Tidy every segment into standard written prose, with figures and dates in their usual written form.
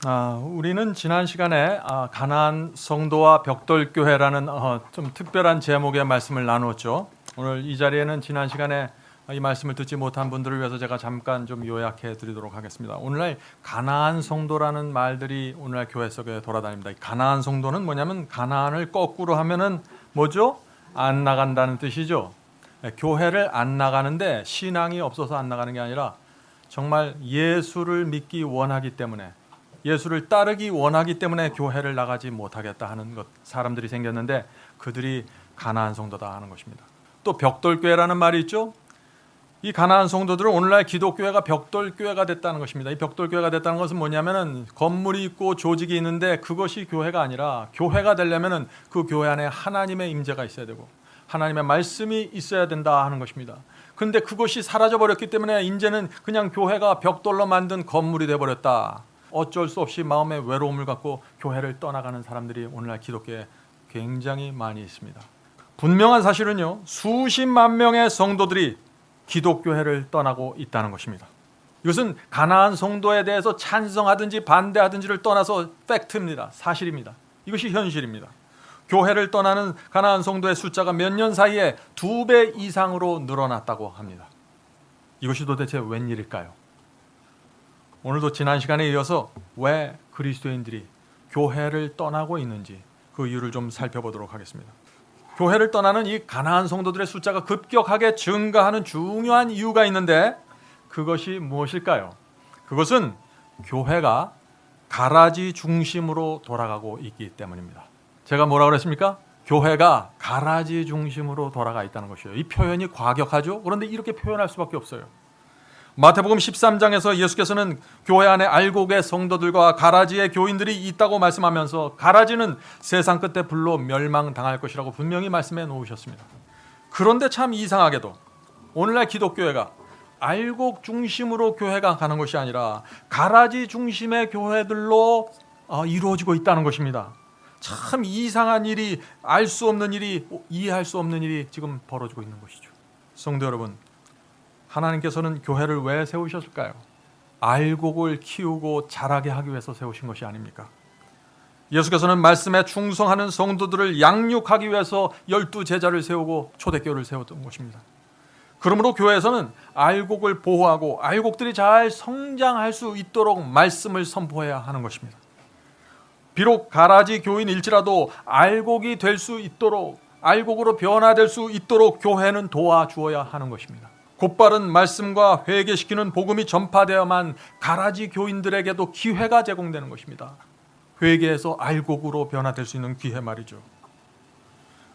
우리는 지난 시간에 가나안 성도와 벽돌교회라는 좀 특별한 제목의 말씀을 나누었죠. 오늘 이 자리에는 지난 시간에 이 말씀을 듣지 못한 분들을 위해서 제가 잠깐 좀 요약해 드리도록 하겠습니다. 오늘날 가나안 성도라는 말들이 오늘날 교회 속에 돌아다닙니다. 가나안 성도는 뭐냐면 가나안을 거꾸로 하면은 뭐죠? 안 나간다는 뜻이죠. 교회를 안 나가는데 신앙이 없어서 안 나가는 게 아니라 정말 예수를 믿기 원하기 때문에, 예수를 따르기 원하기 때문에 교회를 나가지 못하겠다 하는 사람들이 생겼는데 그들이 가나안 성도다 하는 것입니다. 또 벽돌교회라는 말이 있죠. 이 가나안 성도들은 오늘날 기독교회가 벽돌교회가 됐다는 것입니다. 이 벽돌교회가 됐다는 것은 뭐냐면은 건물이 있고 조직이 있는데 그것이 교회가 아니라, 교회가 되려면은 그 교회 안에 하나님의 임재가 있어야 되고 하나님의 말씀이 있어야 된다 하는 것입니다. 그런데 그것이 사라져버렸기 때문에 이제는 그냥 교회가 벽돌로 만든 건물이 되어버렸다. 어쩔 수 없이 마음의 외로움을 갖고 교회를 떠나가는 사람들이 오늘날 기독교에 굉장히 많이 있습니다. 분명한 사실은요, 수십만 명의 성도들이 기독교회를 떠나고 있다는 것입니다. 이것은 가나안 성도에 대해서 찬성하든지 반대하든지를 떠나서 팩트입니다. 사실입니다. 이것이 현실입니다. 교회를 떠나는 가나안 성도의 숫자가 몇 년 사이에 2배 이상으로 늘어났다고 합니다. 이것이 도대체 웬일일까요? 오늘도 지난 시간에 이어서 왜 그리스도인들이 교회를 떠나고 있는지 그 이유를 좀 살펴보도록 하겠습니다. 교회를 떠나는 이 가나안 성도들의 숫자가 급격하게 증가하는 중요한 이유가 있는데 그것이 무엇일까요? 그것은 교회가 가라지 중심으로 돌아가고 있기 때문입니다. 제가 뭐라고 그랬습니까? 교회가 가라지 중심으로 돌아가 있다는 것이에요. 이 표현이 과격하죠? 그런데 이렇게 표현할 수밖에 없어요. 마태복음 13장에서 예수께서는 교회 안에 알곡의 성도들과 가라지의 교인들이 있다고 말씀하면서 가라지는 세상 끝에 불로 멸망당할 것이라고 분명히 말씀해 놓으셨습니다. 그런데 참 이상하게도 오늘날 기독교회가 알곡 중심으로 교회가 가는 것이 아니라 가라지 중심의 교회들로 이루어지고 있다는 것입니다. 참 이상한 일이, 알 수 없는 일이, 이해할 수 없는 일이 지금 벌어지고 있는 것이죠. 성도 여러분, 하나님께서는 교회를 왜 세우셨을까요? 알곡을 키우고 자라게 하기 위해서 세우신 것이 아닙니까? 예수께서는 말씀에 충성하는 성도들을 양육하기 위해서 12제자를 세우고 초대교회를 세웠던 것입니다. 그러므로 교회에서는 알곡을 보호하고 알곡들이 잘 성장할 수 있도록 말씀을 선포해야 하는 것입니다. 비록 가라지 교인일지라도 알곡이 될 수 있도록, 알곡으로 변화될 수 있도록 교회는 도와주어야 하는 것입니다. 곧바른 말씀과 회개시키는 복음이 전파되어야만 가라지 교인들에게도 기회가 제공되는 것입니다. 회개해서 알곡으로 변화될 수 있는 기회 말이죠.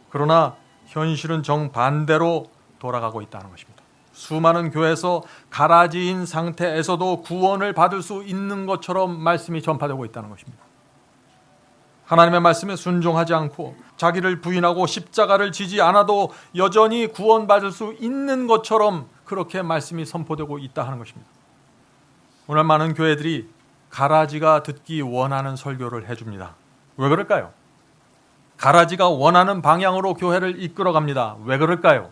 그러나 현실은 정반대로 돌아가고 있다는 것입니다. 수많은 교회에서 가라지인 상태에서도 구원을 받을 수 있는 것처럼 말씀이 전파되고 있다는 것입니다. 하나님의 말씀에 순종하지 않고 자기를 부인하고 십자가를 지지 않아도 여전히 구원받을 수 있는 것처럼 그렇게 말씀이 선포되고 있다 하는 것입니다. 오늘 많은 교회들이 가라지가 듣기 원하는 설교를 해줍니다. 왜 그럴까요? 가라지가 원하는 방향으로 교회를 이끌어갑니다. 왜 그럴까요?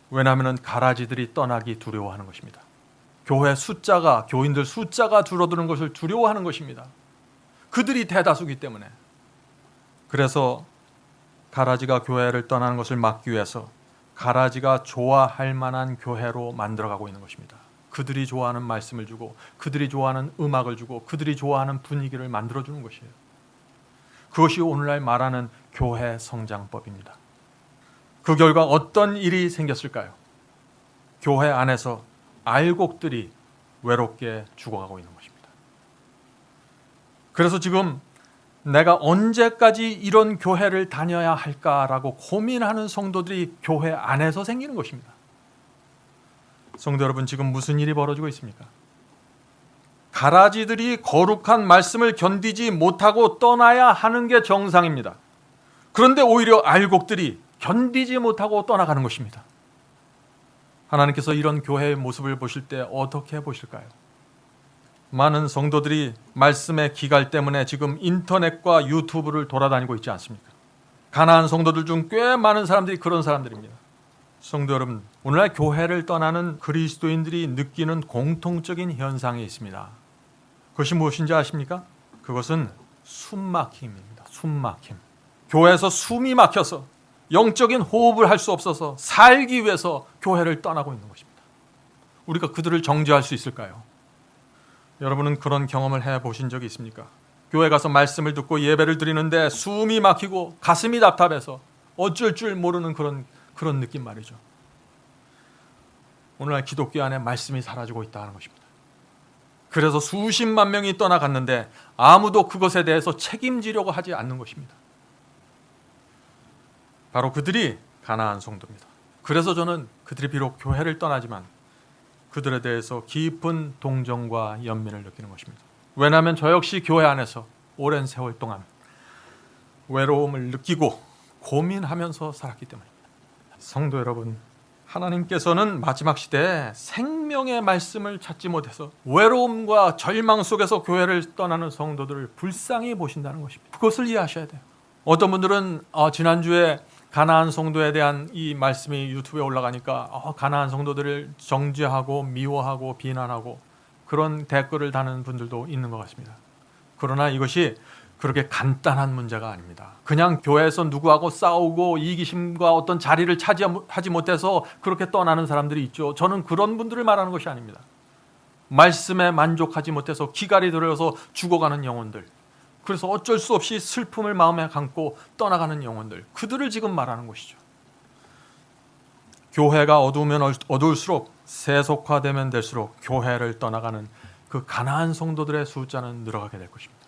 왜냐하면 가라지들이 떠나기 두려워하는 것입니다. 교회 숫자가, 교인들 숫자가 줄어드는 것을 두려워하는 것입니다. 그들이 대다수기 때문에. 그래서 가라지가 교회를 떠나는 것을 막기 위해서 가라지가 좋아할 만한 교회로 만들어가고 있는 것입니다. 그들이 좋아하는 말씀을 주고 그들이 좋아하는 음악을 주고 그들이 좋아하는 분위기를 만들어주는 것이에요. 그것이 오늘날 말하는 교회 성장법입니다. 그 결과 어떤 일이 생겼을까요? 교회 안에서 알곡들이 외롭게 죽어가고 있는 것입니다. 그래서 지금 내가 언제까지 이런 교회를 다녀야 할까라고 고민하는 성도들이 교회 안에서 생기는 것입니다. 성도 여러분, 지금 무슨 일이 벌어지고 있습니까? 가라지들이 거룩한 말씀을 견디지 못하고 떠나야 하는 게 정상입니다. 그런데 오히려 알곡들이 견디지 못하고 떠나가는 것입니다. 하나님께서 이런 교회의 모습을 보실 때 어떻게 보실까요? 많은 성도들이 말씀의 기갈 때문에 지금 인터넷과 유튜브를 돌아다니고 있지 않습니까? 가나안 성도들 중 꽤 많은 사람들이 그런 사람들입니다. 성도 여러분, 오늘날 교회를 떠나는 그리스도인들이 느끼는 공통적인 현상이 있습니다. 그것이 무엇인지 아십니까? 그것은 숨막힘입니다. 숨막힘. 교회에서 숨이 막혀서 영적인 호흡을 할 수 없어서 살기 위해서 교회를 떠나고 있는 것입니다. 우리가 그들을 정죄할 수 있을까요? 여러분은 그런 경험을 해보신 적이 있습니까? 교회 가서 말씀을 듣고 예배를 드리는데 숨이 막히고 가슴이 답답해서 어쩔 줄 모르는 그런 느낌 말이죠. 오늘날 기독교 안에 말씀이 사라지고 있다는 것입니다. 그래서 수십만 명이 떠나갔는데 아무도 그것에 대해서 책임지려고 하지 않는 것입니다. 바로 그들이 가나안 성도입니다. 그래서 저는 그들이 비록 교회를 떠나지만 그들에 대해서 깊은 동정과 연민을 느끼는 것입니다. 왜냐하면 저 역시 교회 안에서 오랜 세월 동안 외로움을 느끼고 고민하면서 살았기 때문입니다. 성도 여러분, 하나님께서는 마지막 시대에 생명의 말씀을 찾지 못해서 외로움과 절망 속에서 교회를 떠나는 성도들을 불쌍히 보신다는 것입니다. 그것을 이해하셔야 돼요. 어떤 분들은 지난주에 가나안 성도에 대한 이 말씀이 유튜브에 올라가니까 가나안 성도들을 정죄하고 미워하고 비난하고 그런 댓글을 다는 분들도 있는 것 같습니다. 그러나 이것이 그렇게 간단한 문제가 아닙니다. 그냥 교회에서 누구하고 싸우고 이기심과 어떤 자리를 차지하지 못해서 그렇게 떠나는 사람들이 있죠. 저는 그런 분들을 말하는 것이 아닙니다. 말씀에 만족하지 못해서 기갈이 들어서 죽어가는 영혼들, 그래서 어쩔 수 없이 슬픔을 마음에 감고 떠나가는 영혼들, 그들을 지금 말하는 것이죠. 교회가 어두우면 어두울수록 세속화되면 될수록 교회를 떠나가는 그 가나안 성도들의 숫자는 늘어가게 될 것입니다.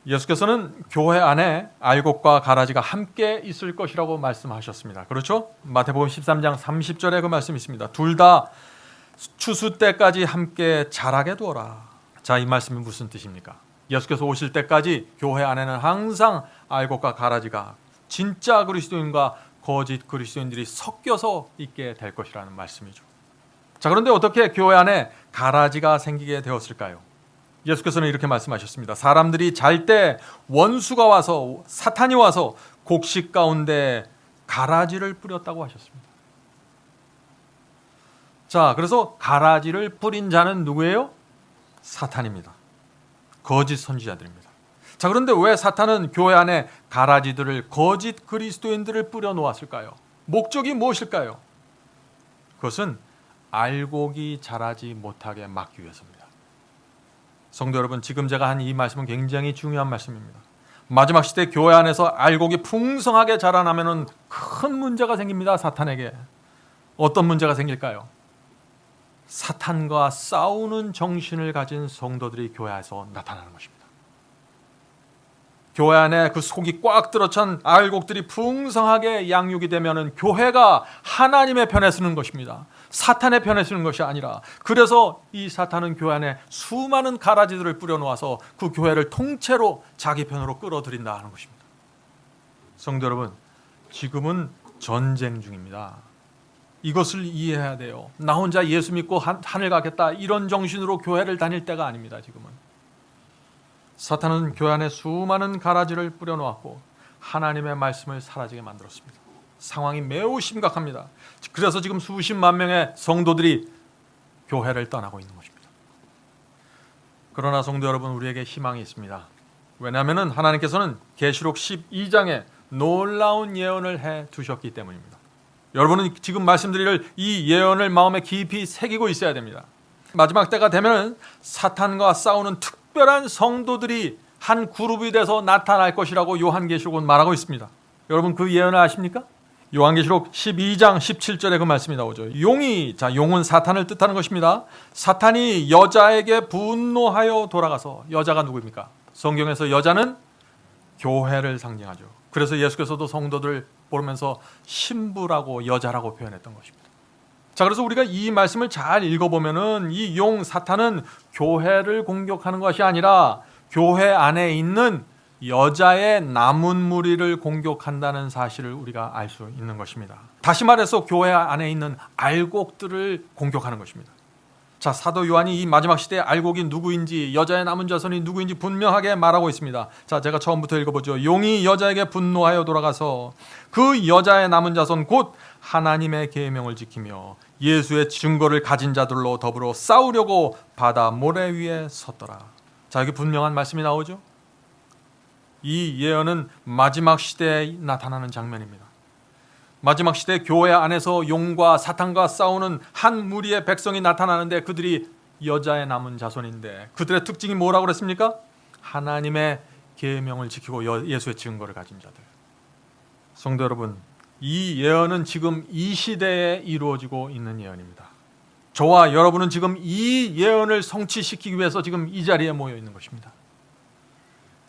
예수께서는 교회 안에 알곡과 가라지가 함께 있을 것이라고 말씀하셨습니다. 그렇죠? 마태복음 13장 30절에 그 말씀이 있습니다. 둘 다 추수 때까지 함께 자라게 두어라. 자, 이 말씀이 무슨 뜻입니까? 예수께서 오실 때까지 교회 안에는 항상 알곡과 가라지가 진짜 그리스도인과 거짓 그리스도인들이 섞여서 있게 될 것이라는 말씀이죠. 자, 그런데 어떻게 교회 안에 가라지가 생기게 되었을까요? 예수께서는 이렇게 말씀하셨습니다. 사람들이 잘 때 원수가 와서, 사탄이 와서 곡식 가운데 가라지를 뿌렸다고 하셨습니다. 자, 그래서 가라지를 뿌린 자는 누구예요? 사탄입니다. 거짓 선지자들입니다. 자, 그런데 왜 사탄은 교회 안에 가라지들을, 거짓 그리스도인들을 뿌려 놓았을까요? 목적이 무엇일까요? 그것은 알곡이 자라지 못하게 막기 위해서입니다. 성도 여러분, 지금 제가 한 이 말씀은 굉장히 중요한 말씀입니다. 마지막 시대 교회 안에서 알곡이 풍성하게 자라나면 큰 문제가 생깁니다. 사탄에게. 어떤 문제가 생길까요? 사탄과 싸우는 정신을 가진 성도들이 교회에서 나타나는 것입니다. 교회 안에 그 속이 꽉 들어찬 알곡들이 풍성하게 양육이 되면 교회가 하나님의 편에 서는 것입니다. 사탄의 편에 서는 것이 아니라, 그래서 이 사탄은 교회 안에 수많은 가라지들을 뿌려놓아서 그 교회를 통째로 자기 편으로 끌어들인다 하는 것입니다. 성도 여러분, 지금은 전쟁 중입니다. 이것을 이해해야 돼요. 나 혼자 예수 믿고 하늘 가겠다, 이런 정신으로 교회를 다닐 때가 아닙니다. 지금은 사탄은 교회 안에 수많은 가라지를 뿌려놓았고 하나님의 말씀을 사라지게 만들었습니다. 상황이 매우 심각합니다. 그래서 지금 수십만 명의 성도들이 교회를 떠나고 있는 것입니다. 그러나 성도 여러분, 우리에게 희망이 있습니다. 왜냐하면 하나님께서는 계시록 12장에 놀라운 예언을 해 두셨기 때문입니다. 여러분은 지금 말씀드릴 이 예언을 마음에 깊이 새기고 있어야 됩니다. 마지막 때가 되면 사탄과 싸우는 특별한 성도들이 한 그룹이 돼서 나타날 것이라고 요한계시록은 말하고 있습니다. 여러분 그 예언을 아십니까? 요한계시록 12장 17절에 그 말씀이 나오죠. 용은 사탄을 뜻하는 것입니다. 사탄이 여자에게 분노하여 돌아가서, 여자가 누구입니까? 성경에서 여자는 교회를 상징하죠. 그래서 예수께서도 성도들을 보면서 신부라고, 여자라고 표현했던 것입니다. 자, 그래서 우리가 이 말씀을 잘 읽어보면은 이 사탄은 교회를 공격하는 것이 아니라 교회 안에 있는 여자의 남은 무리를 공격한다는 사실을 우리가 알 수 있는 것입니다. 다시 말해서 교회 안에 있는 알곡들을 공격하는 것입니다. 자, 사도 요한이 이 마지막 시대의 알곡이 누구인지, 여자의 남은 자손이 누구인지 분명하게 말하고 있습니다. 자, 제가 처음부터 읽어보죠. 용이 여자에게 분노하여 돌아가서 그 여자의 남은 자손 곧 하나님의 계명을 지키며 예수의 증거를 가진 자들로 더불어 싸우려고 바다 모래 위에 섰더라. 자, 여기 분명한 말씀이 나오죠. 이 예언은 마지막 시대에 나타나는 장면입니다. 마지막 시대 교회 안에서 용과 사탄과 싸우는 한 무리의 백성이 나타나는데 그들이 여자의 남은 자손인데 그들의 특징이 뭐라고 그랬습니까? 하나님의 계명을 지키고 예수의 증거를 가진 자들. 성도 여러분, 이 예언은 지금 이 시대에 이루어지고 있는 예언입니다. 저와 여러분은 지금 이 예언을 성취시키기 위해서 지금 이 자리에 모여 있는 것입니다.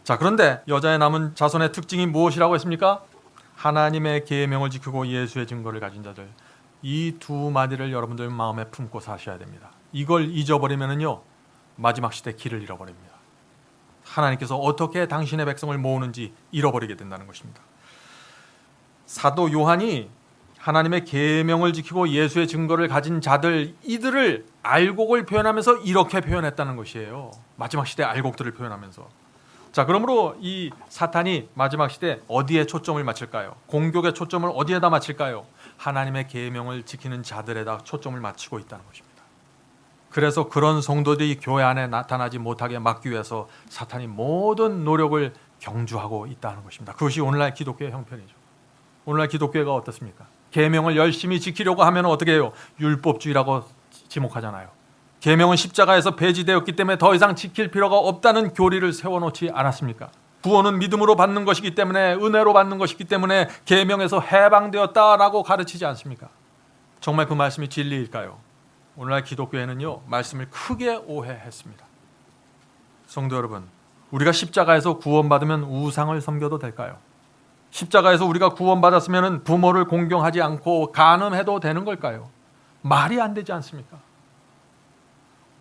자, 그런데 여자의 남은 자손의 특징이 무엇이라고 했습니까? 하나님의 계명을 지키고 예수의 증거를 가진 자들. 이 두 마디를 여러분들 마음에 품고 사셔야 됩니다. 이걸 잊어버리면요 마지막 시대 길을 잃어버립니다. 하나님께서 어떻게 당신의 백성을 모으는지 잃어버리게 된다는 것입니다. 사도 요한이 하나님의 계명을 지키고 예수의 증거를 가진 자들, 이들을 알곡을 표현하면서 이렇게 표현했다는 것이에요. 마지막 시대 알곡들을 표현하면서. 자, 그러므로 이 사탄이 마지막 시대 어디에 초점을 맞출까요? 공격의 초점을 어디에다 맞출까요? 하나님의 계명을 지키는 자들에다 초점을 맞추고 있다는 것입니다. 그래서 그런 성도들이 교회 안에 나타나지 못하게 막기 위해서 사탄이 모든 노력을 경주하고 있다는 것입니다. 그것이 오늘날 기독교의 형편이죠. 오늘날 기독교회가 어떻습니까? 계명을 열심히 지키려고 하면 어떻게 해요? 율법주의라고 지목하잖아요. 계명은 십자가에서 폐지되었기 때문에 더 이상 지킬 필요가 없다는 교리를 세워놓지 않았습니까? 구원은 믿음으로 받는 것이기 때문에, 은혜로 받는 것이기 때문에 계명에서 해방되었다라고 가르치지 않습니까? 정말 그 말씀이 진리일까요? 오늘날 기독교회는요 말씀을 크게 오해했습니다. 성도 여러분, 우리가 십자가에서 구원받으면 우상을 섬겨도 될까요? 십자가에서 우리가 구원받았으면 부모를 공경하지 않고 간음해도 되는 걸까요? 말이 안 되지 않습니까?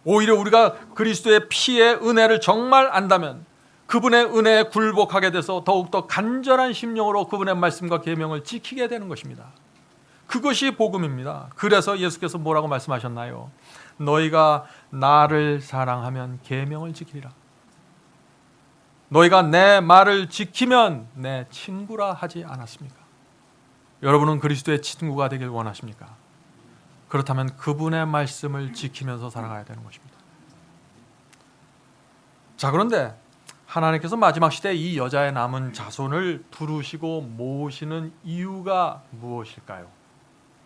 오히려 우리가 그리스도의 피의 은혜를 정말 안다면 그분의 은혜에 굴복하게 돼서 더욱더 간절한 심령으로 그분의 말씀과 계명을 지키게 되는 것입니다. 그것이 복음입니다. 그래서 예수께서 뭐라고 말씀하셨나요? 너희가 나를 사랑하면 계명을 지키리라. 너희가 내 말을 지키면 내 친구라 하지 않았습니까? 여러분은 그리스도의 친구가 되길 원하십니까? 그렇다면 그분의 말씀을 지키면서 살아가야 되는 것입니다. 자, 그런데 하나님께서 마지막 시대에 이 여자의 남은 자손을 부르시고 모으시는 이유가 무엇일까요?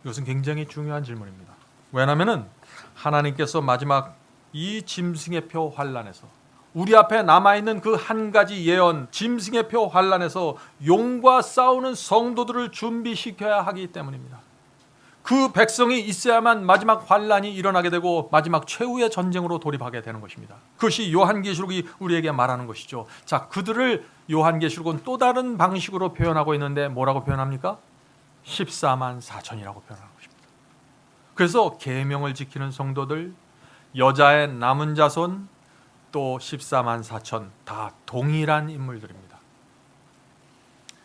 이것은 굉장히 중요한 질문입니다. 왜냐하면 하나님께서 마지막 이 짐승의 표 환란에서 우리 앞에 남아있는 그 한 가지 예언, 짐승의 표 환란에서 용과 싸우는 성도들을 준비시켜야 하기 때문입니다. 그 백성이 있어야만 마지막 환란이 일어나게 되고 마지막 최후의 전쟁으로 돌입하게 되는 것입니다. 그것이 요한계시록이 우리에게 말하는 것이죠. 자, 그들을 요한계시록은 또 다른 방식으로 표현하고 있는데 뭐라고 표현합니까? 14만 4천이라고 표현하는 것입니다. 그래서 계명을 지키는 성도들, 여자의 남은 자손, 또 14만 4천 다 동일한 인물들입니다.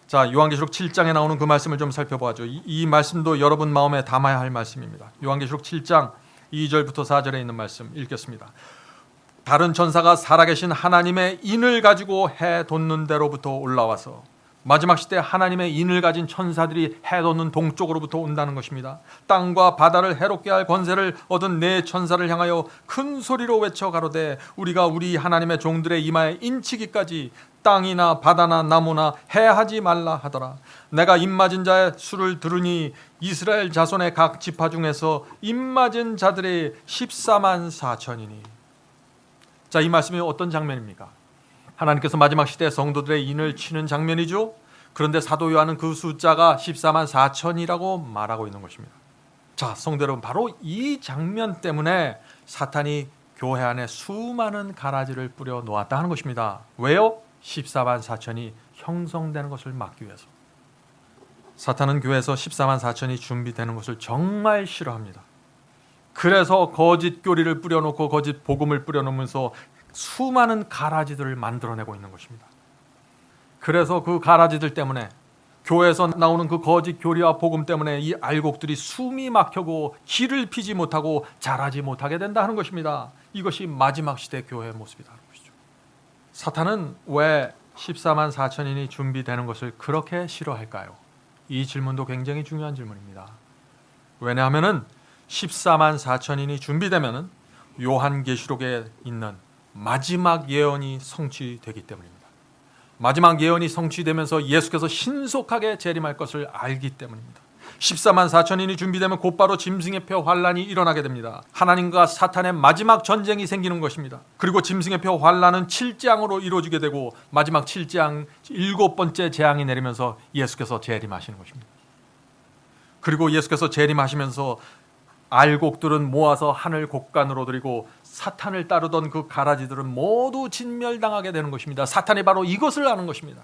자, 요한계시록 7장에 나오는 그 말씀을 좀 살펴보죠. 이 말씀도 여러분 마음에 담아야 할 말씀입니다. 요한계시록 7장 2절부터 4절에 있는 말씀 읽겠습니다. 다른 천사가 살아계신 하나님의 인을 가지고 해 돋는 데로부터 올라와서, 마지막 시대 하나님의 인을 가진 천사들이 해 돋는 동쪽으로부터 온다는 것입니다. 땅과 바다를 해롭게 할 권세를 얻은 네 천사를 향하여 큰 소리로 외쳐 가로되, 우리가 우리 하나님의 종들의 이마에 인치기까지 땅이나 바다나 나무나 해하지 말라 하더라. 내가 입맞은 자의 수를 들으니 이스라엘 자손의 각 지파 중에서 입맞은 자들의 14만 4천이니. 자, 이 말씀이 어떤 장면입니까? 하나님께서 마지막 시대 성도들의 인을 치는 장면이죠. 그런데 사도 요한은 그 숫자가 14만 4천이라고 말하고 있는 것입니다. 자, 성도 여러분, 바로 이 장면 때문에 사탄이 교회 안에 수많은 가라지를 뿌려 놓았다 하는 것입니다. 왜요? 14만 4천이 형성되는 것을 막기 위해서. 사탄은 교회에서 14만 4천이 준비되는 것을 정말 싫어합니다. 그래서 거짓 교리를 뿌려놓고 거짓 복음을 뿌려놓으면서 수많은 가라지들을 만들어내고 있는 것입니다. 그래서 그 가라지들 때문에, 교회에서 나오는 그 거짓 교리와 복음 때문에 이 알곡들이 숨이 막혀고 길을 피지 못하고 자라지 못하게 된다 하는 것입니다. 이것이 마지막 시대 교회의 모습이다 하는 것이죠. 사탄은 왜 14만 4천인이 준비되는 것을 그렇게 싫어할까요? 이 질문도 굉장히 중요한 질문입니다. 왜냐하면 14만 4천인이 준비되면 요한계시록에 있는 마지막 예언이 성취되기 때문입니다. 마지막 예언이 성취되면서 예수께서 신속하게 재림할 것을 알기 때문입니다. 14만 4천인이 준비되면 곧바로 짐승의 표 환란이 일어나게 됩니다. 하나님과 사탄의 마지막 전쟁이 생기는 것입니다. 그리고 짐승의 표 환란은 7재앙으로 이루어지게 되고 마지막 7재앙 7번째 재앙이 내리면서 예수께서 재림하시는 것입니다. 그리고 예수께서 재림하시면서 알곡들은 모아서 하늘 곡간으로 들이고 사탄을 따르던 그 가라지들은 모두 진멸당하게 되는 것입니다. 사탄이 바로 이것을 아는 것입니다.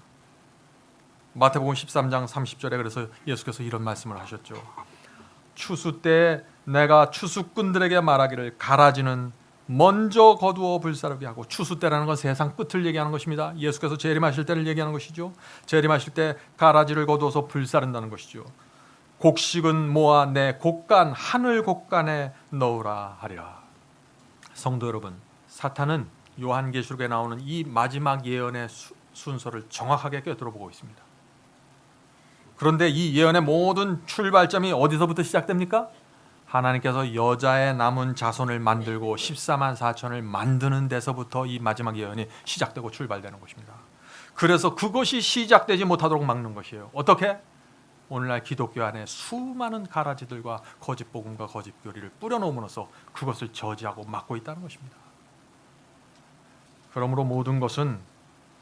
마태복음 13장 30절에 그래서 예수께서 이런 말씀을 하셨죠. 추수 때 내가 추수꾼들에게 말하기를 가라지는 먼저 거두어 불사르게 하고, 추수 때라는 건 세상 끝을 얘기하는 것입니다. 예수께서 재림하실 때를 얘기하는 것이죠. 재림하실 때 가라지를 거두어서 불사른다는 것이죠. 곡식은 모아 내 곡간 하늘 곡간에 넣으라 하리라. 성도 여러분, 사탄은 요한계시록에 나오는 이 마지막 예언의 순서를 정확하게 꿰뚫어보고 있습니다. 그런데 이 예언의 모든 출발점이 어디서부터 시작됩니까? 하나님께서 여자의 남은 자손을 만들고 14만 4천을 만드는 데서부터 이 마지막 예언이 시작되고 출발되는 것입니다. 그래서 그것이 시작되지 못하도록 막는 것이에요. 어떻게? 오늘날 기독교 안에 수많은 가라지들과 거짓 복음과 거짓 교리를 뿌려놓음으로써 그것을 저지하고 막고 있다는 것입니다. 그러므로 모든 것은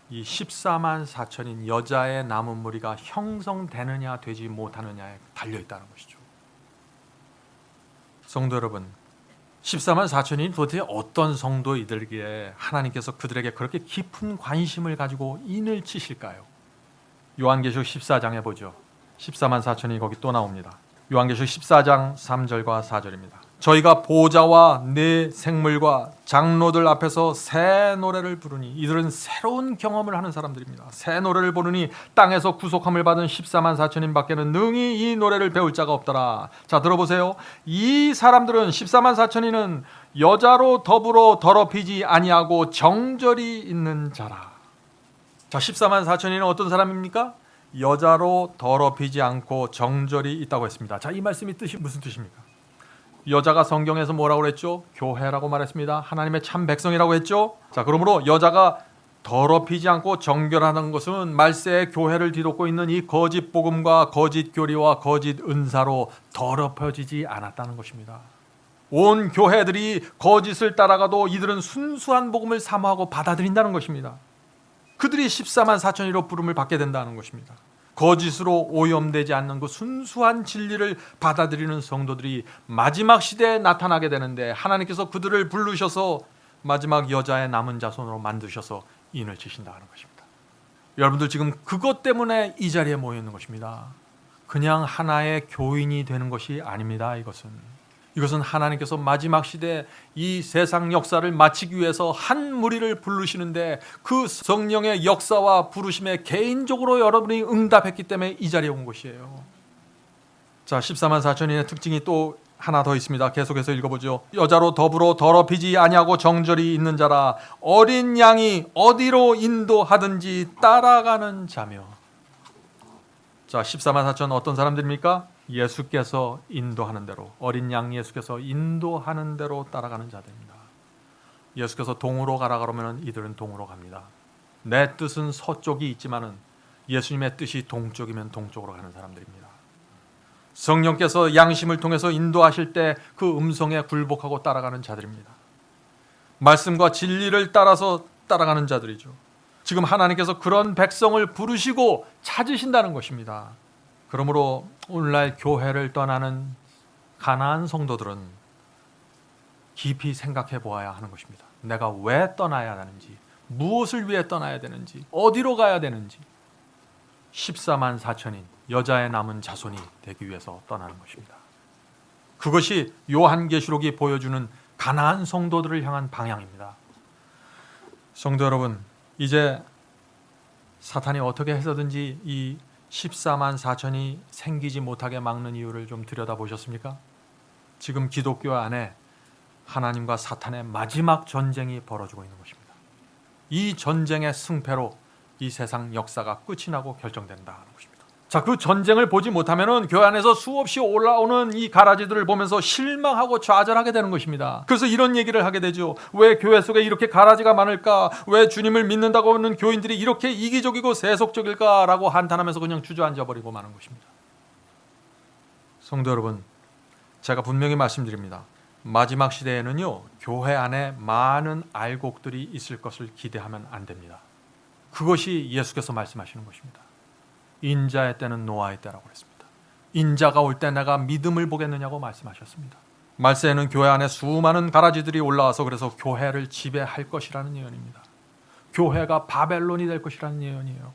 이 14만 4천인 여자의 남은 무리가 형성되느냐 되지 못하느냐에 달려있다는 것이죠. 성도 여러분, 14만 4천이 도대체 어떤 성도이들기에 하나님께서 그들에게 그렇게 깊은 관심을 가지고 인을 치실까요? 요한계시록 14장에 보죠. 14만 4천이 거기 또 나옵니다. 요한계시록 14장 3절과 4절입니다. 저희가 보좌와 네 생물과 장로들 앞에서 새 노래를 부르니, 이들은 새로운 경험을 하는 사람들입니다. 새 노래를 부르니 땅에서 구속함을 받은 14만 4천인 밖에는 능히 이 노래를 배울 자가 없더라. 자, 들어보세요. 이 사람들은 14만 4천인은 여자로 더불어 더럽히지 아니하고 정절이 있는 자라. 자, 14만 4천인은 어떤 사람입니까? 여자로 더럽히지 않고 정절이 있다고 했습니다. 자, 이 말씀이 뜻이 무슨 뜻입니까? 여자가 성경에서 뭐라고 그랬죠? 교회라고 말했습니다. 하나님의 참 백성이라고 했죠. 자, 그러므로 여자가 더럽히지 않고 정결하는 것은 말세의 교회를 뒤덮고 있는 이 거짓 복음과 거짓 교리와 거짓 은사로 더럽혀지지 않았다는 것입니다. 온 교회들이 거짓을 따라가도 이들은 순수한 복음을 사모하고 받아들인다는 것입니다. 그들이 14만 4천이로 부름을 받게 된다는 것입니다. 거짓으로 오염되지 않는 그 순수한 진리를 받아들이는 성도들이 마지막 시대에 나타나게 되는데, 하나님께서 그들을 부르셔서 마지막 여자의 남은 자손으로 만드셔서 인을 치신다는 것입니다. 여러분들 지금 그것 때문에 이 자리에 모여 있는 것입니다. 그냥 하나의 교인이 되는 것이 아닙니다. 이것은 하나님께서 마지막 시대에 이 세상 역사를 마치기 위해서 한 무리를 부르시는데, 그 성령의 역사와 부르심에 개인적으로 여러분이 응답했기 때문에 이 자리에 온 것이에요. 자, 14만 4천인의 특징이 또 하나 더 있습니다. 계속해서 읽어보죠. 여자로 더불어 더럽히지 아니하고 정절이 있는 자라, 어린 양이 어디로 인도하든지 따라가는 자며. 자, 14만 4천 어떤 사람들입니까? 예수께서 인도하는 대로, 어린 양 예수께서 인도하는 대로 따라가는 자들입니다. 예수께서 동으로 가라 그러면 이들은 동으로 갑니다. 내 뜻은 서쪽이 있지만은 예수님의 뜻이 동쪽이면 동쪽으로 가는 사람들입니다. 성령께서 양심을 통해서 인도하실 때 그 음성에 굴복하고 따라가는 자들입니다. 말씀과 진리를 따라서 따라가는 자들이죠. 지금 하나님께서 그런 백성을 부르시고 찾으신다는 것입니다. 그러므로 오늘날 교회를 떠나는 가나안 성도들은 깊이 생각해 보아야 하는 것입니다. 내가 왜 떠나야 하는지, 무엇을 위해 떠나야 되는지, 어디로 가야 되는지. 14만 4천인 여자의 남은 자손이 되기 위해서 떠나는 것입니다. 그것이 요한계시록이 보여주는 가나안 성도들을 향한 방향입니다. 성도 여러분, 이제 사탄이 어떻게 해서든지 이 14만 4천이 생기지 못하게 막는 이유를 좀 들여다보셨습니까? 지금 기독교 안에 하나님과 사탄의 마지막 전쟁이 벌어지고 있는 것입니다. 이 전쟁의 승패로 이 세상 역사가 끝이 나고 결정된다는 것입니다. 자, 그 전쟁을 보지 못하면은 교회 안에서 수없이 올라오는 이 가라지들을 보면서 실망하고 좌절하게 되는 것입니다. 그래서 이런 얘기를 하게 되죠. 왜 교회 속에 이렇게 가라지가 많을까? 왜 주님을 믿는다고 하는 교인들이 이렇게 이기적이고 세속적일까라고 한탄하면서 그냥 주저앉아 버리고 마는 것입니다. 성도 여러분, 제가 분명히 말씀드립니다. 마지막 시대에는요, 교회 안에 많은 알곡들이 있을 것을 기대하면 안 됩니다. 그것이 예수께서 말씀하시는 것입니다. 인자의 때는 노아의 때라고 그랬습니다. 인자가 올 때 내가 믿음을 보겠느냐고 말씀하셨습니다. 말세에는 교회 안에 수많은 가라지들이 올라와서 그래서 교회를 지배할 것이라는 예언입니다. 교회가 바벨론이 될 것이라는 예언이에요.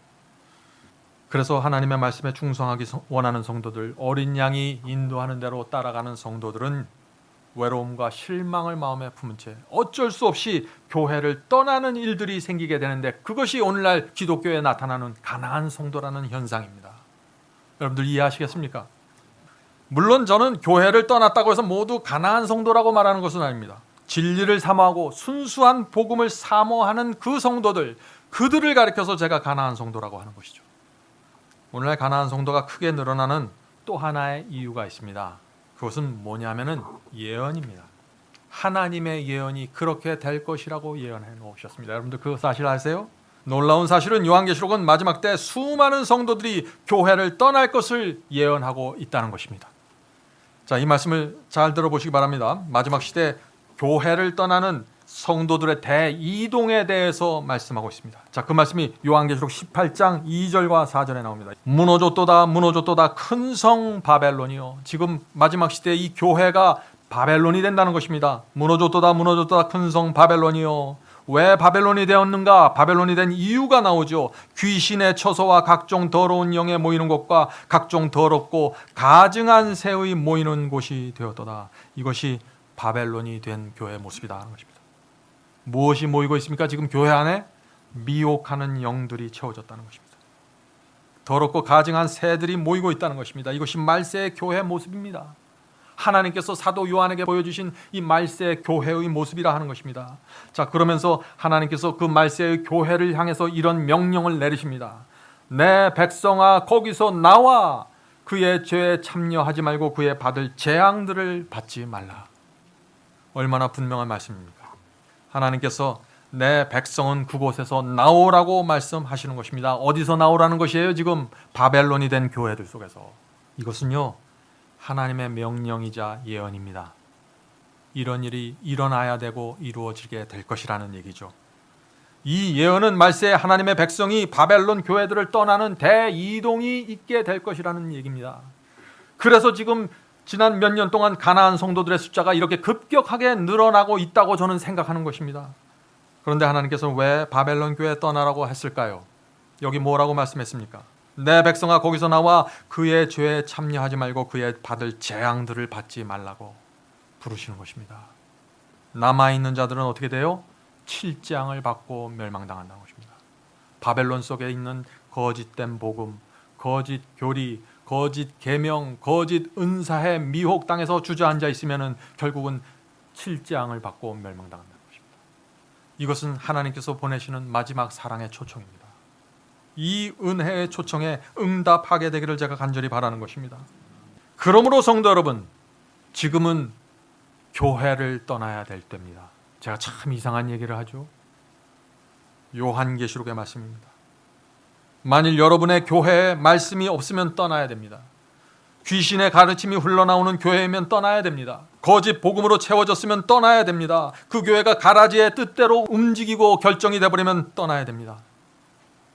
그래서 하나님의 말씀에 충성하기 원하는 성도들, 어린 양이 인도하는 대로 따라가는 성도들은 외로움과 실망을 마음에 품은 채 어쩔 수 없이 교회를 떠나는 일들이 생기게 되는데, 그것이 오늘날 기독교에 나타나는 가나안 성도라는 현상입니다. 여러분들 이해하시겠습니까? 물론 저는 교회를 떠났다고 해서 모두 가나안 성도라고 말하는 것은 아닙니다. 진리를 사모하고 순수한 복음을 사모하는 그 성도들, 그들을 가리켜서 제가 가나안 성도라고 하는 것이죠. 오늘날 가나안 성도가 크게 늘어나는 또 하나의 이유가 있습니다. 그것은 뭐냐면은 예언입니다. 하나님의 예언이 그렇게 될 것이라고 예언해 놓으셨습니다. 여러분들 그 사실 아세요? 놀라운 사실은 요한계시록은 마지막 때 수많은 성도들이 교회를 떠날 것을 예언하고 있다는 것입니다. 자, 이 말씀을 잘 들어보시기 바랍니다. 마지막 시대 교회를 떠나는 성도들의 대이동에 대해서 말씀하고 있습니다. 자, 그 말씀이 요한계시록 18장 2절과 4절에 나옵니다. 무너졌도다 무너졌도다 큰 성 바벨론이요. 지금 마지막 시대에 이 교회가 바벨론이 된다는 것입니다. 무너졌도다 무너졌도다 큰 성 바벨론이요. 왜 바벨론이 되었는가? 바벨론이 된 이유가 나오죠. 귀신의 처소와 각종 더러운 영에 모이는 곳과 각종 더럽고 가증한 새의 모이는 곳이 되었도다. 이것이 바벨론이 된 교회의 모습이다 하는 것입니다. 무엇이 모이고 있습니까? 지금 교회 안에 미혹하는 영들이 채워졌다는 것입니다. 더럽고 가증한 새들이 모이고 있다는 것입니다. 이것이 말세의 교회 모습입니다. 하나님께서 사도 요한에게 보여주신 이 말세의 교회의 모습이라 하는 것입니다. 자, 그러면서 하나님께서 그 말세의 교회를 향해서 이런 명령을 내리십니다. 내 백성아, 거기서 나와 그의 죄에 참여하지 말고 그의 받을 재앙들을 받지 말라. 얼마나 분명한 말씀입니까? 하나님께서 내 백성은 그곳에서 나오라고 말씀하시는 것입니다. 어디서 나오라는 것이에요? 지금 바벨론이 된 교회들 속에서. 이것은요, 하나님의 명령이자 예언입니다. 이런 일이 일어나야 되고 이루어지게 될 것이라는 얘기죠. 이 예언은 말세에 하나님의 백성이 바벨론 교회들을 떠나는 대이동이 있게 될 것이라는 얘기입니다. 그래서 지금 지난 몇 년 동안 가나안 성도들의 숫자가 이렇게 급격하게 늘어나고 있다고 저는 생각하는 것입니다. 그런데 하나님께서는 왜 바벨론 교회 떠나라고 했을까요? 여기 뭐라고 말씀했습니까? 내 백성아, 거기서 나와 그의 죄에 참여하지 말고 그의 받을 재앙들을 받지 말라고 부르시는 것입니다. 남아있는 자들은 어떻게 돼요? 7재앙을 받고 멸망당한다는 것입니다. 바벨론 속에 있는 거짓된 복음, 거짓 교리, 거짓 계명, 거짓 은사에 미혹당해서 주저앉아 있으면은 결국은 7재앙을 받고 멸망당한다는 것입니다. 이것은 하나님께서 보내시는 마지막 사랑의 초청입니다. 이 은혜의 초청에 응답하게 되기를 제가 간절히 바라는 것입니다. 그러므로 성도 여러분, 지금은 교회를 떠나야 될 때입니다. 제가 참 이상한 얘기를 하죠. 요한계시록의 말씀입니다. 만일 여러분의 교회에 말씀이 없으면 떠나야 됩니다. 귀신의 가르침이 흘러나오는 교회이면 떠나야 됩니다. 거짓 복음으로 채워졌으면 떠나야 됩니다. 그 교회가 가라지의 뜻대로 움직이고 결정이 되어버리면 떠나야 됩니다.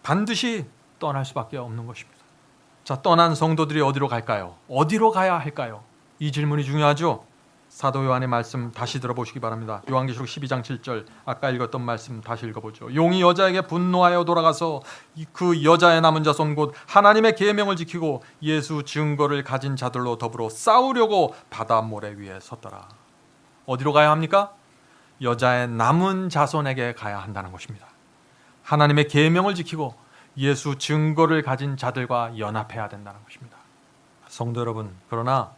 반드시 떠날 수밖에 없는 것입니다. 자, 떠난 성도들이 어디로 갈까요? 어디로 가야 할까요? 이 질문이 중요하죠. 사도 요한의 말씀 다시 들어보시기 바랍니다. 요한계시록 12장 7절, 아까 읽었던 말씀 다시 읽어보죠. 용이 여자에게 분노하여 돌아가서 그 여자의 남은 자손 곧 하나님의 계명을 지키고 예수 증거를 가진 자들로 더불어 싸우려고 바다 모래 위에 섰더라. 어디로 가야 합니까? 여자의 남은 자손에게 가야 한다는 것입니다. 하나님의 계명을 지키고 예수 증거를 가진 자들과 연합해야 된다는 것입니다. 성도 여러분, 그러나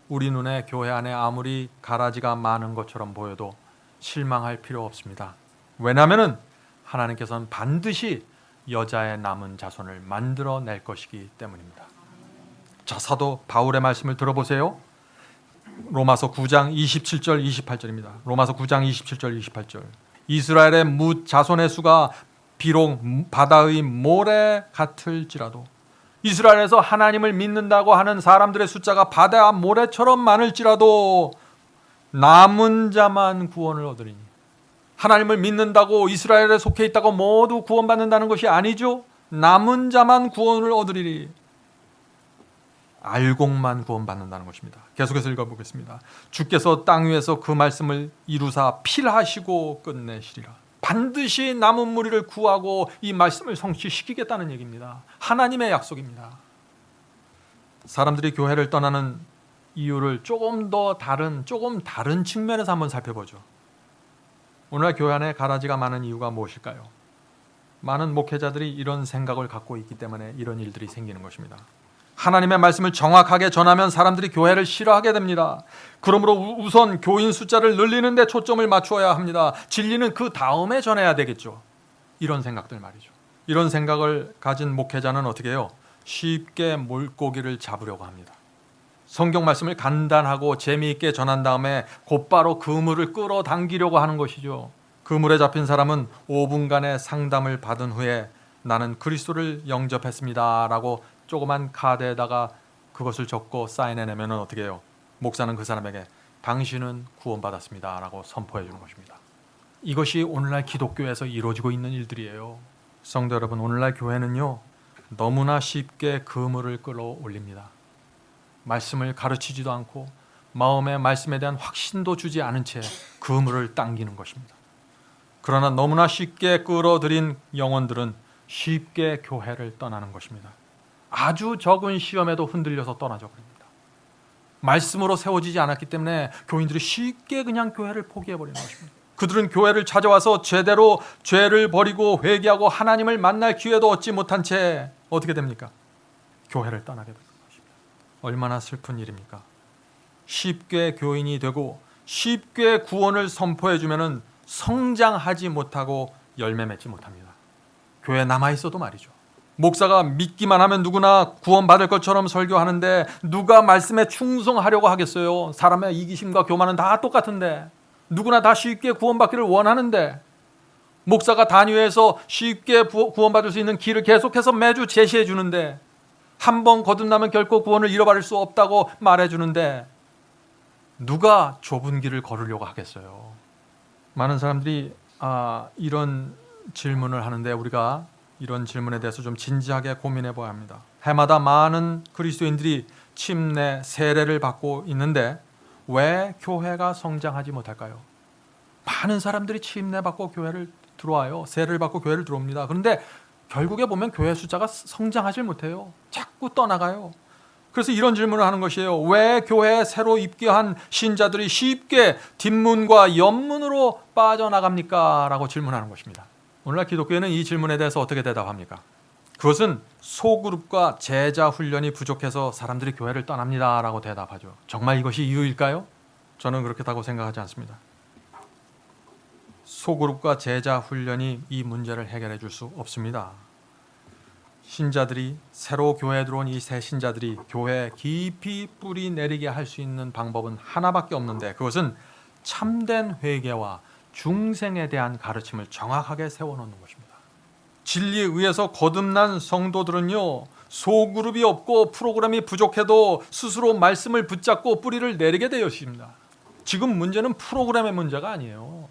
우리 눈에 교회 안에 아무리 가라지가 많은 것처럼 보여도 실망할 필요 없습니다. 왜냐하면 하나님께서는 반드시 여자의 남은 자손을 만들어낼 것이기 때문입니다. 자, 사도 바울의 말씀을 들어보세요. 로마서 9장 27절 28절입니다. 로마서 9장 27절 28절. 이스라엘의 뭇 자손의 수가 비록 바다의 모래 같을지라도, 이스라엘에서 하나님을 믿는다고 하는 사람들의 숫자가 바다 모래처럼 많을지라도 남은 자만 구원을 얻으리니. 하나님을 믿는다고 이스라엘에 속해 있다고 모두 구원받는다는 것이 아니죠. 남은 자만 구원을 얻으리니. 알곡만 구원받는다는 것입니다. 계속해서 읽어보겠습니다. 주께서 땅 위에서 그 말씀을 이루사 필하시고 끝내시리라. 반드시 남은 무리를 구하고 이 말씀을 성취시키겠다는 얘기입니다. 하나님의 약속입니다. 사람들이 교회를 떠나는 이유를 조금 다른 측면에서 한번 살펴보죠. 오늘날 교회 안에 가라지가 많은 이유가 무엇일까요? 많은 목회자들이 이런 생각을 갖고 있기 때문에 이런 일들이 생기는 것입니다. 하나님의 말씀을 정확하게 전하면 사람들이 교회를 싫어하게 됩니다. 그러므로 우선 교인 숫자를 늘리는 데 초점을 맞추어야 합니다. 진리는 그 다음에 전해야 되겠죠. 이런 생각들 말이죠. 이런 생각을 가진 목회자는 어떻게 해요? 쉽게 물고기를 잡으려고 합니다. 성경 말씀을 간단하고 재미있게 전한 다음에 곧바로 그물을 끌어당기려고 하는 것이죠. 그물에 잡힌 사람은 5분간의 상담을 받은 후에 나는 그리스도를 영접했습니다 라고 조그만 카드에다가 그것을 적고 사인해내면 어떻게 해요? 목사는 그 사람에게 당신은 구원받았습니다 라고 선포해 주는 것입니다. 이것이 오늘날 기독교에서 이루어지고 있는 일들이에요. 성도 여러분, 오늘날 교회는요 너무나 쉽게 그물을 끌어올립니다. 말씀을 가르치지도 않고 마음의 말씀에 대한 확신도 주지 않은 채 그물을 당기는 것입니다. 그러나 너무나 쉽게 끌어들인 영혼들은 쉽게 교회를 떠나는 것입니다. 아주 적은 시험에도 흔들려서 떠나져 버립니다. 말씀으로 세워지지 않았기 때문에 교인들이 쉽게 그냥 교회를 포기해버리는 것입니다. 그들은 교회를 찾아와서 제대로 죄를 버리고 회개하고 하나님을 만날 기회도 얻지 못한 채 어떻게 됩니까? 교회를 떠나게 됩니다. 얼마나 슬픈 일입니까? 쉽게 교인이 되고 쉽게 구원을 선포해주면 성장하지 못하고 열매 맺지 못합니다. 교회에 남아있어도 말이죠. 목사가 믿기만 하면 누구나 구원받을 것처럼 설교하는데 누가 말씀에 충성하려고 하겠어요? 사람의 이기심과 교만은 다 똑같은데, 누구나 다 쉽게 구원받기를 원하는데, 목사가 단위에서 쉽게 구원받을 수 있는 길을 계속해서 매주 제시해 주는데, 한 번 거듭나면 결코 구원을 잃어버릴 수 없다고 말해 주는데 누가 좁은 길을 걸으려고 하겠어요? 많은 사람들이 이런 질문을 하는데 우리가 이런 질문에 대해서 좀 진지하게 고민해 봐야 합니다. 해마다 많은 그리스도인들이 침례, 세례를 받고 있는데 왜 교회가 성장하지 못할까요? 많은 사람들이 침례 받고 교회를 들어와요. 세례를 받고 교회를 들어옵니다. 그런데 결국에 보면 교회 숫자가 성장하지 못해요. 자꾸 떠나가요. 그래서 이런 질문을 하는 것이에요. 왜 교회에 새로 입교한 신자들이 쉽게 뒷문과 옆문으로 빠져나갑니까? 라고 질문하는 것입니다. 오늘날 기독교회는 이 질문에 대해서 어떻게 대답합니까? 그것은 소그룹과 제자 훈련이 부족해서 사람들이 교회를 떠납니다 라고 대답하죠. 정말 이것이 이유일까요? 저는 그렇다고 생각하지 않습니다. 소그룹과 제자 훈련이 이 문제를 해결해 줄 수 없습니다. 신자들이, 새로 교회에 들어온 이 새 신자들이 교회에 깊이 뿌리 내리게 할 수 있는 방법은 하나밖에 없는데, 그것은 참된 회개와 중생에 대한 가르침을 정확하게 세워놓는 것입니다. 진리에 의해서 거듭난 성도들은요, 소그룹이 없고 프로그램이 부족해도 스스로 말씀을 붙잡고 뿌리를 내리게 되어 있습니다. 지금 문제는 프로그램의 문제가 아니에요.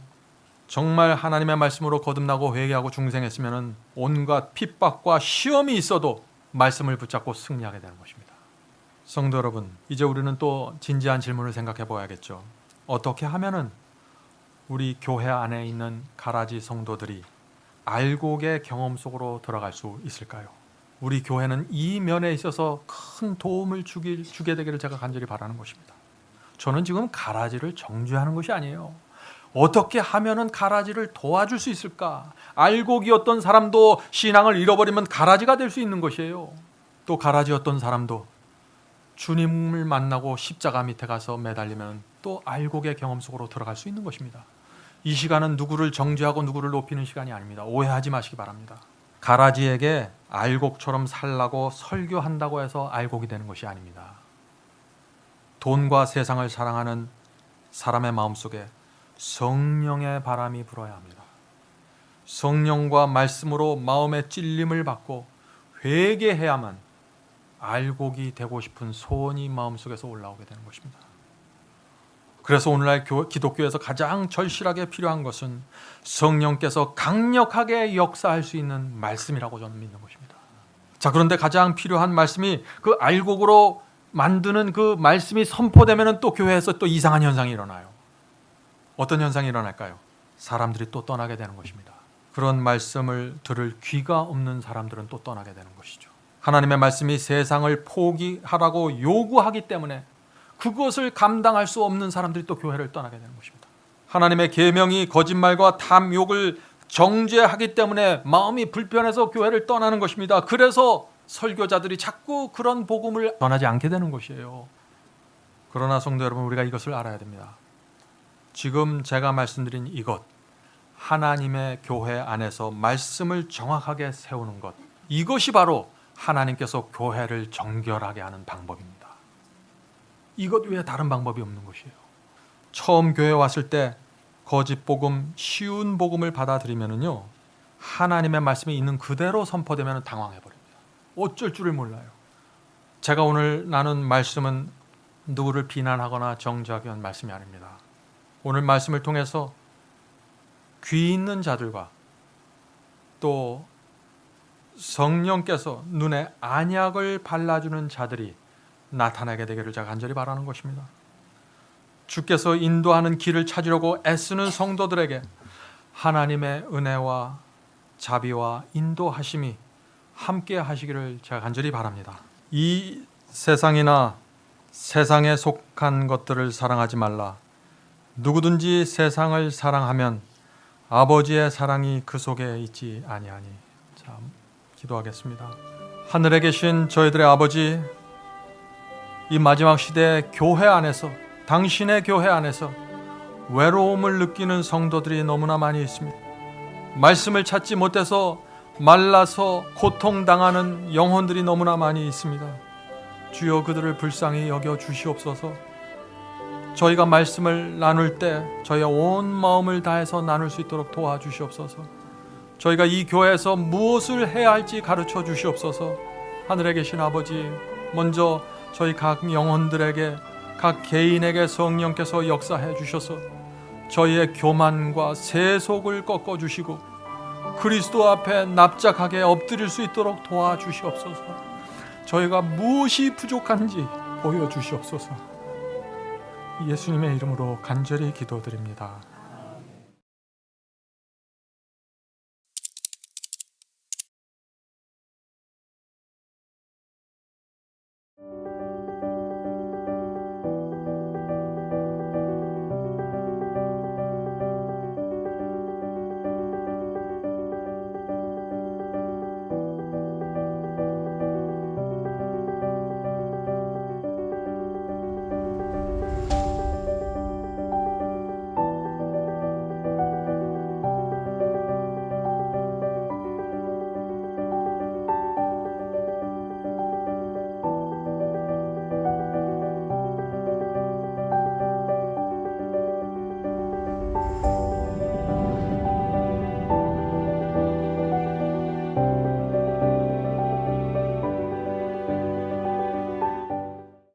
정말 하나님의 말씀으로 거듭나고 회개하고 중생했으면 온갖 핍박과 시험이 있어도 말씀을 붙잡고 승리하게 되는 것입니다. 성도 여러분, 이제 우리는 또 진지한 질문을 생각해 봐야겠죠. 어떻게 하면은 우리 교회 안에 있는 가라지 성도들이 알곡의 경험 속으로 들어갈 수 있을까요? 우리 교회는 이 면에 있어서 큰 도움을 주게 되기를 제가 간절히 바라는 것입니다. 저는 지금 가라지를 정죄하는 것이 아니에요. 어떻게 하면은 가라지를 도와줄 수 있을까? 알곡이었던 사람도 신앙을 잃어버리면 가라지가 될 수 있는 것이에요. 또 가라지였던 사람도 주님을 만나고 십자가 밑에 가서 매달리면 또 알곡의 경험 속으로 들어갈 수 있는 것입니다. 이 시간은 누구를 정죄하고 누구를 높이는 시간이 아닙니다. 오해하지 마시기 바랍니다. 가라지에게 알곡처럼 살라고 설교한다고 해서 알곡이 되는 것이 아닙니다. 돈과 세상을 사랑하는 사람의 마음속에 성령의 바람이 불어야 합니다. 성령과 말씀으로 마음의 찔림을 받고 회개해야만 알곡이 되고 싶은 소원이 마음속에서 올라오게 되는 것입니다. 그래서 오늘날 기독교에서 가장 절실하게 필요한 것은 성령께서 강력하게 역사할 수 있는 말씀이라고 저는 믿는 것입니다. 자, 그런데 가장 필요한 말씀이 그 알곡으로 만드는 그 말씀이 선포되면 또 교회에서 또 이상한 현상이 일어나요. 어떤 현상이 일어날까요? 사람들이 또 떠나게 되는 것입니다. 그런 말씀을 들을 귀가 없는 사람들은 또 떠나게 되는 것이죠. 하나님의 말씀이 세상을 포기하라고 요구하기 때문에 그것을 감당할 수 없는 사람들이 또 교회를 떠나게 되는 것입니다. 하나님의 계명이 거짓말과 탐욕을 정죄하기 때문에 마음이 불편해서 교회를 떠나는 것입니다. 그래서 설교자들이 자꾸 그런 복음을 전하지 않게 되는 것이에요. 그러나 성도 여러분, 우리가 이것을 알아야 됩니다. 지금 제가 말씀드린 이것, 하나님의 교회 안에서 말씀을 정확하게 세우는 것, 이것이 바로 하나님께서 교회를 정결하게 하는 방법입니다. 이것 외에 다른 방법이 없는 것이에요. 처음 교회 왔을 때 거짓 복음, 쉬운 복음을 받아들이면은요, 하나님의 말씀이 있는 그대로 선포되면 당황해 버립니다. 어쩔 줄을 몰라요. 제가 오늘 나눈 말씀은 누구를 비난하거나 정죄하기 위한 말씀이 아닙니다. 오늘 말씀을 통해서 귀 있는 자들과 또 성령께서 눈에 안약을 발라주는 자들이 나타나게 되기를 제가 간절히 바라는 것입니다. 주께서 인도하는 길을 찾으려고 애쓰는 성도들에게 하나님의 은혜와 자비와 인도하심이 함께 하시기를 제가 간절히 바랍니다. 이 세상이나 세상에 속한 것들을 사랑하지 말라. 누구든지 세상을 사랑하면 아버지의 사랑이 그 속에 있지 아니하니. 자, 기도하겠습니다. 하늘에 계신 저희들의 아버지, 이 마지막 시대 교회 안에서, 당신의 교회 안에서 외로움을 느끼는 성도들이 너무나 많이 있습니다. 말씀을 찾지 못해서 말라서 고통당하는 영혼들이 너무나 많이 있습니다. 주여, 그들을 불쌍히 여겨 주시옵소서. 저희가 말씀을 나눌 때 저희의 온 마음을 다해서 나눌 수 있도록 도와주시옵소서. 저희가 이 교회에서 무엇을 해야 할지 가르쳐 주시옵소서. 하늘에 계신 아버지, 먼저 저희 각 영혼들에게, 각 개인에게 성령께서 역사해 주셔서 저희의 교만과 세속을 꺾어주시고 그리스도 앞에 납작하게 엎드릴 수 있도록 도와주시옵소서. 저희가 무엇이 부족한지 보여주시옵소서. 예수님의 이름으로 간절히 기도드립니다.